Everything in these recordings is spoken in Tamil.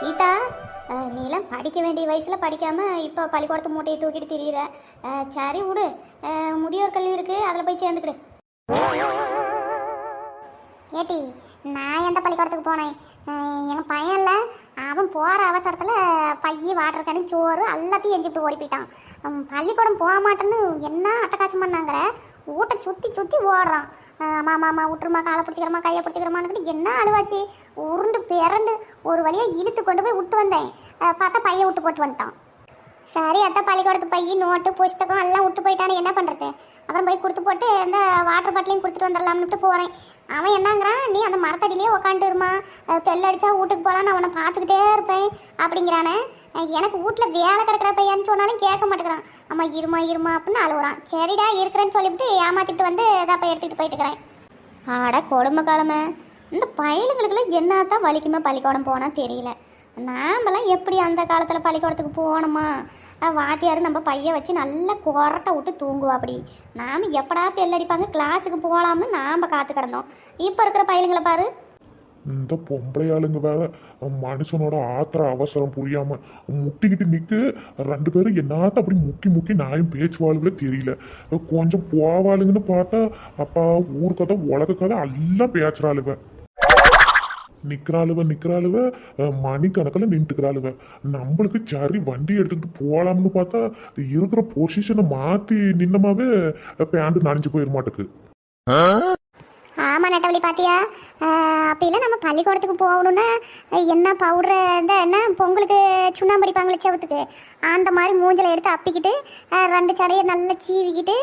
கீதா, நீலாம் படிக்க வேண்டிய வயசில் படிக்காமல் இப்போ பள்ளிக்கூடத்து மூட்டையை தூக்கிட்டு திரியிற. சரி விடு, முதியோர் கல்வி இருக்குது, அதில் போய் சேர்ந்துக்கிடு. ஏட்டி, நான் எந்த பள்ளிக்கூடத்துக்கு போனேன்? எங்கள் பையன்ல அவன் போகிற அவசரத்தில் பைய வாட்டர் கேனு சோறு எல்லாத்தையும் எஞ்சிட்டு ஓடி போயிட்டான். பள்ளிக்கூடம் போக மாட்டேன்னு என்ன அட்டகாசம் பண்ணாங்கிற, ஊட்ட சுற்றி சுற்றி ஓடுறான். மாமா விட்டுருமா, காலை பிடிச்சிக்கிறமா, கையை பிடிச்சிக்கிறமான்னு என்ன அழுவாச்சு. உருண்டு பிறண்டு ஒரு வழியாக இழுத்து கொண்டு போய் விட்டு வந்தேன். பார்த்தா பையன் விட்டு போட்டு வந்துட்டான். சரி அத்தை, பள்ளிக்கூடத்து பைய நோட்டு புஸ்தகம் எல்லாம் விட்டு போயிட்டானு என்ன பண்ணுறது? அப்புறம் போய் கொடுத்து போட்டு அந்த வாட்டர் பாட்டிலையும் கொடுத்துட்டு வந்துடலாம்னுட்டு போகிறேன். அவன் என்னங்கிறான், நீ அந்த மரத்தடியிலே உக்காந்துருமா, பெல் அடித்தா வீட்டுக்கு போகலான்னு அவனை பார்த்துக்கிட்டே இருப்பேன் அப்படிங்கிறானே. எனக்கு வீட்டில் வேலை கிடக்கிற பையன்னு சொன்னாலும் கேட்க மாட்டேங்கிறான். அம்மா இருமா இருமா அப்படின்னு அழுகுறான். சரிடா இருக்கிறேன்னு சொல்லிவிட்டு ஏமாற்றிட்டு வந்து போய் எடுத்துகிட்டு போயிட்டுக்கிறேன். ஆட கொடுமை காலமே, இந்த பயலுங்களுக்கெல்லாம் என்னத்தான் வலிக்குமா பள்ளிக்கூடம் போனால் தெரியல. நாமெல்லாம் எப்படி அந்த காலத்தில் பள்ளிக்கூடத்துக்கு போனோமா, வாத்தியார் நம்ம பையன் வச்சு நல்லா கொரட்டை விட்டு தூங்குவா. அப்படி நாம் எப்படா பெல்லடிப்பாங்க கிளாஸுக்கு போகலாம்னு நாம் காத்து கிடந்தோம். இப்போ இருக்கிற பையலுங்களை பாரு. இந்த பொம்பளையாளுங்க வேற மனுஷனோட ஆத்திர அவசரம் புரியாம முட்டிக்கிட்டு நிற்கு. ரெண்டு பேரும் என்னத்த அப்படி முக்கி முக்கி நாயும் பேச்சுவாளுகளே தெரியல. கொஞ்சம் போவாளுங்கன்னு பார்த்தா அப்பா ஊர் கதை உலக கதை எல்லாம் பேச்சுறாளுவ. நிக்கிறாளுவ மணிக்கணக்கில் நின்றுக்கிறாளுவ. நம்மளுக்கு சரி வண்டி எடுத்துக்கிட்டு போகலாம்னு பார்த்தா இருக்கிற பொசிஷனை மாற்றி நின்னமாவே பேண்ட் நனைஞ்சு போயிட மாட்டுக்கு. ஆமாம் நெட்டவழி பார்த்தியா, அப்படிலாம் நம்ம பள்ளிக்கூடத்துக்கு போகணுன்னா என்ன பவுட்ரு இந்த என்ன பொங்கலுக்கு சுண்ணாம்பு அடிப்பாங்களே செவத்துக்கு, அந்த மாதிரி மூஞ்சலை எடுத்து அப்பிக்கிட்டு ரெண்டு சடையை நல்லா சீவிக்கிட்டு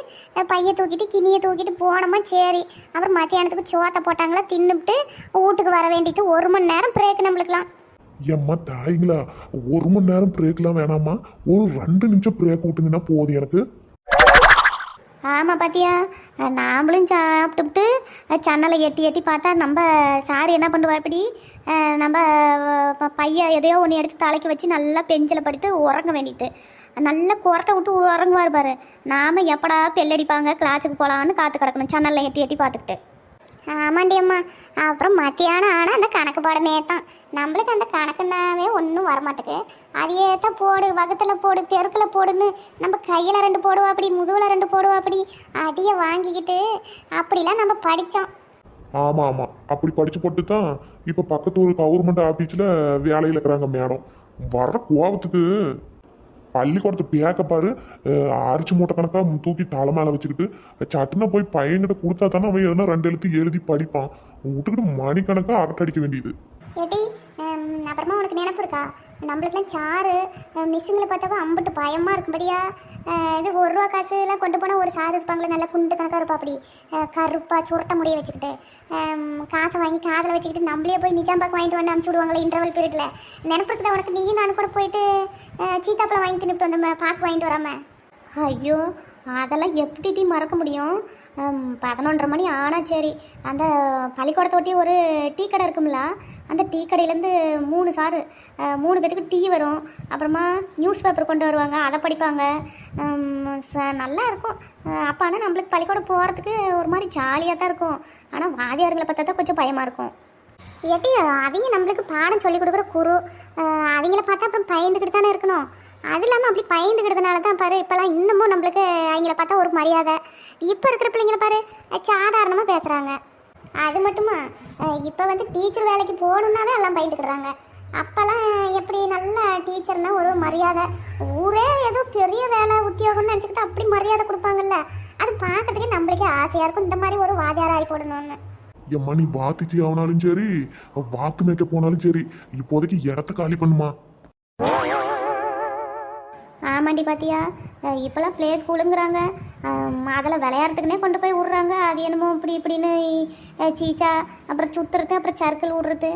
பையை தூக்கிட்டு கிணியை தூக்கிட்டு போனோமா. சரி, அப்புறம் மத்தியானத்துக்கு சோத்தை போட்டாங்களா தின்னுபிட்டு வீட்டுக்கு வர வேண்டியது. 1 மணி நேரம் பிரேக் நம்மளுக்குலாம். ஏம்மா தாய்ங்களா, 1 மணி நேரம் பிரேக்லாம் வேணாமா, ஒரு 2 நிமிஷம் பிரேக் விட்டுங்கன்னா போதும் எனக்கு. ஆமாம் பார்த்தியா, நாமளும் சாப்பிட்டுவிட்டு சன்னலை எட்டி எட்டி பார்த்தா நம்ம சார் என்ன பண்ணுவா, இப்படி நம்ம பையன் எதையோ ஒன்று எடுத்து தலைக்கு வச்சு நல்லா பெஞ்சில் படுத்து உறங்க வேண்டியது. நல்லா கொரட்டை விட்டு உறங்குவார் பாரு. நாம் எப்படா பெல்லடிப்பாங்க கிளாஸுக்கு போகலான்னு காத்து கிடக்கணும் சன்னலை எட்டி எட்டி பார்த்துக்கிட்டு. ஆமாண்டி அம்மா, அப்புறம் மத்தியானம் ஆனால் அந்த கணக்கு பாடமே தான். நம்மளுக்கு அந்த கணக்குனாவே ஒன்றும் வரமாட்டுக்கு. அதையே தான் போடு, வகுத்தில் போடு, பெருக்கில் போடுன்னு நம்ம கையில் 2 போடுவோம், அப்படி முதுகில் 2 போடுவோம், அப்படி அடியை வாங்கிக்கிட்டு அப்படிலாம் நம்ம படித்தோம். ஆமாம் ஆமாம், அப்படி படித்து போட்டு தான் இப்போ பக்கத்து ஒரு கவர்மெண்ட் ஆஃபீஸில் வேலையில் இருக்கிறாங்க மேடம். வர்ற கோபத்துக்கு பள்ளிக்கூடத்து பேக்க பாரு, அரிச்சு மூட்டை கணக்காக தூக்கி தலை மேலே வச்சுக்கிட்டு சட்டுனா போய் பையன்கிட்ட கொடுத்தா தானே அவன் எதனா 2 எழுத்து எழுதி படிப்பான். விட்டுக்கிட்டு மணிக்கணக்காக அரட்டை அடிக்க வேண்டியது. ஏடி, அப்புறமா உனக்கு நினைப்பு இருக்கா, நம்மளுக்குலாம் சாரு மிஸ்ஸுங்களை பார்த்தாவா அம்பிட்டு பயமாக இருக்கும்படியா. இது 1 ரூபா காசுலாம் கொண்டு போனால் ஒரு சாரு இருப்பாங்களே, நல்லா குண்டு கணக்காக இருப்பா, அப்படி கருப்பாக சுரட்ட முடிய வச்சுக்கிட்டு காசை வாங்கி காதில் வச்சுக்கிட்டு நம்மளே போய் நிஜாம்பாக்கு வாங்கிட்டு வந்து அனுப்பிச்சி விடுவாங்களே இன்டர்வல் பீரியடில். நினைப்பு இருக்குதா உனக்கு? நீயும் நான் கூட போயிட்டு சீத்தாப்பழம் வாங்கி தின்னுட்டு வந்தோம் பாக்கு வாங்கிட்டு வராம. ஐயோ, அதெல்லாம் எப்படி மறக்க முடியும்? 11:30 மணி ஆனால் சரி, அந்த பள்ளிக்கூடத்தை ஒட்டி ஒரு டீ கடை இருக்கும்ல, அந்த டீ கடையிலேருந்து 3 சாரு 3 பேத்துக்கு டீ வரும். அப்புறமா நியூஸ் பேப்பர் கொண்டு வருவாங்க, அதை படிப்பாங்க. நல்லா இருக்கும். அப்போ ஆனால் நம்மளுக்கு பள்ளிக்கூடம் போகிறதுக்கு ஒரு மாதிரி ஜாலியாக தான் இருக்கும். ஆனால் வாதியாருங்களை பார்த்தா தான் கொஞ்சம் பயமாக இருக்கும். ஏட்டி, அவங்க நம்மளுக்கு பாடம் சொல்லி கொடுக்குற குரு, அவங்கள பார்த்தா அப்புறம் பயந்துக்கிட்டு தானே இருக்கணும். அது இல்லாமல் அப்படி பயந்துக்கிட்டதுனால தான் பாரு இப்போல்லாம் இன்னமும் நம்மளுக்கு அவங்கள பார்த்தா ஒரு மரியாதை. இப்போ இருக்கிற பிள்ளைங்கள பாரு சாதாரணமாக பேசுகிறாங்க. அது மட்டுமா, இப்போ வந்து டீச்சர் வேலைக்கு போகணுன்னாவே எல்லாம் பயந்துக்கிடுறாங்க. அப்போல்லாம் எப்படி நல்ல டீச்சர்னால் ஒரு மரியாதை, ஊரே ஏதோ பெரிய வேலை உத்தியோகம்னு நினச்சிக்கிட்டு அப்படி மரியாதை கொடுப்பாங்கல்ல. அது பார்க்கறதுக்கே நம்மளுக்கே ஆசையாக இருக்கும், இந்த மாதிரி ஒரு வாத்தியார் ஆகி போடணும்னு. எம்மா நீ வாத்திச்சு ஆனாலும் சரி, வாக்கு மேய்க்க போனாலும் சரி, இப்போதைக்கு இடத்த காலி பண்ணுமா. ஆமாண்டி பார்த்தியா, இப்போல்லாம் ப்ளே ஸ்கூலுங்கிறாங்க, அதில் விளையாடுறதுக்குனே கொண்டு போய் விட்றாங்க. அது என்னமோ இப்படி இப்படின்னு சீச்சா, அப்புறம் சுற்றுறது, அப்புறம் சர்க்கிள் விட்றது.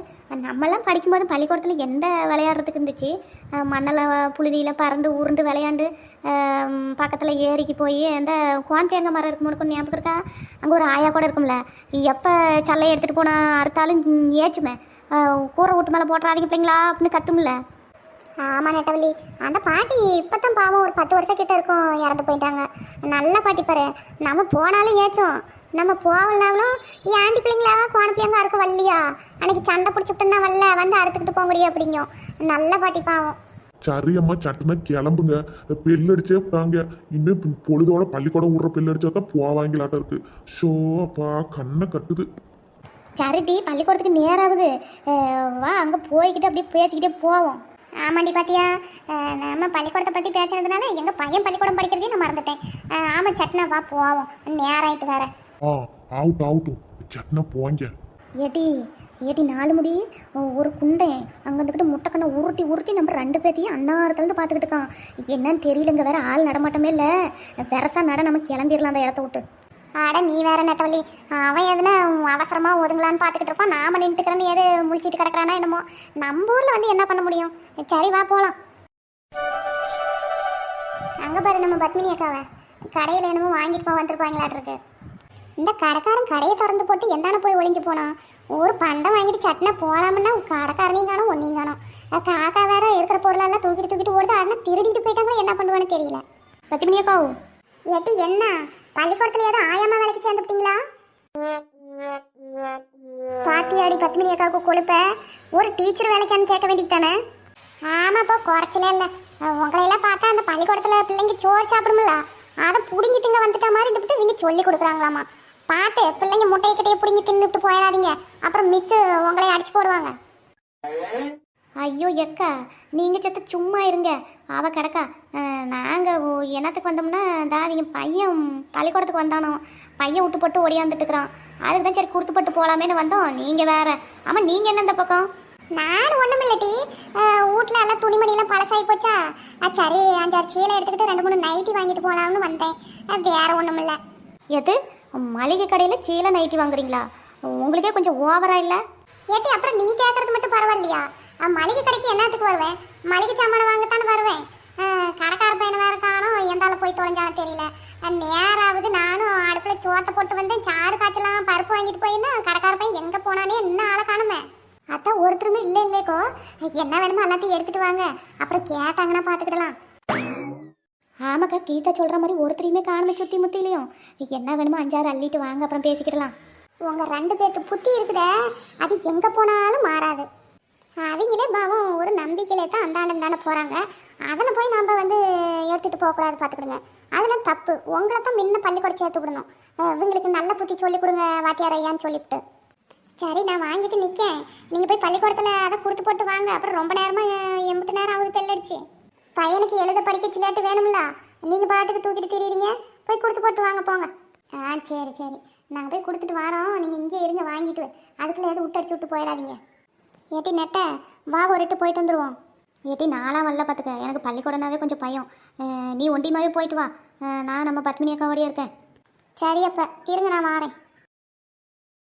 நம்மெல்லாம் படிக்கும்போது பள்ளிக்கூடத்தில் எந்த விளையாடுறதுக்கு இருந்துச்சு? மண்ணில் புழுதியில் பறந்து உருண்டு விளையாண்டு பக்கத்தில் ஏரிக்கு போய் அந்த குவான்கேங்க மரம் இருக்கும் ஞாபகம் இருக்கா? அங்கே ஒரு ஆயா கூட இருக்கும்ல, எப்போ சல்லையை எடுத்துகிட்டு போனால் அறுத்தாலும் ஏச்சுமே, கூரை வீட்டு மேலே போட்டுறாதீங்க பிள்ளைங்களா அப்படின்னு கத்தும்ல. ஆமாம் நெட்டவள்ளி, அந்த பாட்டி இப்போ தான் பாவம் ஒரு 10 வருஷம் கிட்ட இருக்கும், இறந்து போயிட்டாங்க. நல்ல பாட்டி பாரு, நம்ம போனாலும் ஏச்சோம், நம்ம போகலனாலும் ஆண்டி பிள்ளைங்களாவா கோண பிள்ளைங்க இருக்க வரலையா, அன்னைக்கு சண்டை பிடிச்சிட்டோன்னா வரல வந்து அறுத்துக்கிட்டு போக முடியும் அப்படிங்கும். நல்ல பாட்டி பாவம். சரியம்மா சட்டுனா கிளம்புங்க. பெல் அடிச்சே போறாங்க. இன்னும் பொழுதோட பள்ளிக்கூடம் விடுற பெல் அடிச்சா தான் போவாங்களாட்டம் இருக்கு. ஷோ அப்பா கண்ணை கட்டுது. சரிட்டி, பள்ளிக்கூடத்துக்கு நேராகுது. வா அங்கே போய்கிட்டு அப்படியே பேசிக்கிட்டே போவோம். ஆமாண்டி பாத்தியா, நம்ம பள்ளிக்கூடத்தை பற்றி பேசுனதுனால எங்கள் பையன் பள்ளிக்கூடம் படிக்கிறதே நான் மறந்துட்டேன். ஆமாம் சட்னா வா போவோம், நேராயிட்டு வேற. ஆகட்டும் சட்னா போங்க. ஏட்டி 4 முடி ஒரு குண்டை அங்கே இருந்துக்கிட்டு முட்டைக்கண்ணை உருட்டி நம்ம 2 பேர்த்தையும் அன்னாரத்துலேருந்து பார்த்துக்கிட்டு இருக்கான். என்னன்னு தெரியலங்க, வேற ஆள் நடமாட்டமே இல்லை. பெருசா நட நம்ம கிளம்பிடலாம் அந்த இடத்த விட்டு. ஆட நீ வேற நட்டவள்ளி, அவன் எதுனா அவசரமாக ஒதுங்கலான்னு பார்த்துக்கிட்டு இருப்பான். நாம நின்றுக்கிறேன்னு எது முழிச்சிட்டு கிடக்குறானா என்னமோ. நம்ம ஊரில் வந்து என்ன பண்ண முடியும்? சரி வா போகலாம். அங்கே பாரு நம்ம பத்மினி அக்காவை கடையில் என்னமோ வாங்கிட்டு போக வந்திருப்பாங்களாட்டிருக்கு. இந்த கடைக்காரன் கடையை திறந்து போட்டு எந்தானே போய் ஒளிஞ்சு போனான். ஒரு பண்டம் வாங்கிட்டு சட்னா போகலாமுன்னா கடைக்காரனையும் காணும் ஒன்றையும் காணும். காக்கா வேற இருக்கிற பொருளெல்லாம் தூக்கிட்டு ஓடுது. அதனால் திருடிட்டு போயிட்டாங்களோ என்ன பண்ணுவான்னு தெரியல. பத்மினி அக்காவு ஏட்டி என்ன பள்ளிக்கூடத்துல ஏதோ ஆயாமா வேலைக்கு சேர்ந்துட்டீங்களா? பாத்தியாடி பத்மினி அக்காவுக்கு கொழுப்ப. ஒரு டீச்சர் வேலைக்கான்னு கேட்க வேண்டியது தானே. ஆமாப்பா குறைச்சல இல்லை. உங்களையெல்லாம் பார்த்தா அந்த பள்ளிக்கூடத்தில் பிள்ளைங்க சோறு சாப்பிடும்ல, அதை பிடுங்கி திங்க வந்துட்ட மாதிரி இருந்துட்டு இவங்க சொல்லி கொடுக்குறாங்களாமா. பார்த்து பிள்ளைங்க முட்டையை பிடுங்கி தின்னுட்டு போயிடாதீங்க, அப்புறம் மிஸ்ஸு உங்களை அடிச்சு போடுவாங்க. ஐயோ எக்கா, நீங்கள் செத்த சும்மா இருங்க. அவள் கிடக்கா. நாங்கள் என்னத்துக்கு வந்தோம்னா அவங்க பையன் பள்ளிக்கூடத்துக்கு வந்தானோ, பையன் விட்டு போட்டு ஓடியாந்துட்டுருக்குறான். அதுக்கு தான் சரி கொடுத்து போட்டு போகலாமேன்னு வந்தோம். நீங்கள் வேற. ஆமாம் நீங்கள் என்ன இந்த பக்கம்? நான் ஒன்றும் இல்லட்டி, வீட்டில் எல்லாம் துணிமணிலாம் பழசாகி போச்சா. சரி 5-6 சீலை எடுத்துக்கிட்டு 2-3 நைட்டி வாங்கிட்டு போகலாம்னு வந்தேன். வேற ஒன்றும் இல்லை. எது மளிகை கடையில் சீலை நைட்டி வாங்குறீங்களா? உங்களுக்கே கொஞ்சம் ஓவரா இல்லை ஏட்டி? அப்புறம் நீ கேட்கறது மட்டும் பரவாயில்லையா? மளிகை கடைக்கு என்னத்துக்கு வருவேன்? மளிகை சாமான் வாங்கத்தானே வருவேன். கடைக்கார பையனை வேற காணும், எந்தால போய் தொலைஞ்சாலும் தெரியல. நேராவது நானும் அடுப்பில் சோத்தை போட்டு வந்தேன். சாறு காய்ச்சலாம் பருப்பு வாங்கிட்டு போயின்னா கடைக்கார பையன் எங்கே போனானே இன்னும் ஆளை காணுமே. அதான் ஒருத்தருமே இல்லைக்கோ. என்ன வேணுமோ எல்லாத்தையும் எடுத்துட்டு வாங்க, அப்புறம் கேட்டாங்கன்னா பார்த்துக்கிடலாம். ஆமாக்கா, கீதா சொல்கிற மாதிரி ஒருத்தரையுமே காணுமே சுற்றி முத்திலையும். என்ன வேணுமோ 5-6 அள்ளிட்டு வாங்க, அப்புறம் பேசிக்கிடலாம். உங்கள் 2 பேருக்கு புத்தி இருக்குதே, அது எங்கே போனாலும் மாறாது. அவங்களே பாவம் ஒரு நம்பிக்கையிலே தான் அந்தாண்ட போகிறாங்க. அதில் போய் நம்ம வந்து எடுத்துகிட்டு போகக்கூடாது, பார்த்துக்கிடுங்க. அதெல்லாம் தப்பு. உங்களை தான் முன்ன பள்ளிக்கூடம் சேர்த்து விடணும். இவங்களுக்கு நல்ல புத்தி சொல்லிக் கொடுங்க வாத்தியார் ஐயான்னு சொல்லிவிட்டு. சரி நான் வாங்கிட்டு நிற்கேன், நீங்கள் போய் பள்ளிக்கூடத்தில் அதை கொடுத்து போட்டு வாங்க. அப்புறம் ரொம்ப நேரமாக 8 நேரம் ஆகுது பெல்லடிச்சு. பையனுக்கு எழுத படிக்க சில்லாட்டு வேணும்ல, நீங்கள் பாட்டுக்கு தூக்கிட்டு திரியிறீங்க. போய் கொடுத்து போட்டு வாங்க போங்க. சரி நாங்கள் போய் கொடுத்துட்டு வரோம், நீங்கள் இங்கே இருங்க வாங்கிட்டு. அதுக்குள்ளே எதுவும் விட்டு விட்டு போயிடாதீங்க. ஏட்டி நெட்ட வா, ஒரு இட்டு போயிட்டு வந்துடுவோம். ஏட்டி நாளாக வரல பார்த்துக்க, எனக்கு பள்ளிக்கூடனாவே கொஞ்சம் பயம். நீ ஒண்டிமாவே போயிட்டு வா, நான் நம்ம பத்மினி அக்காவோடய இருக்கேன். சரி அப்போ இருங்க, நான் வாரேன்.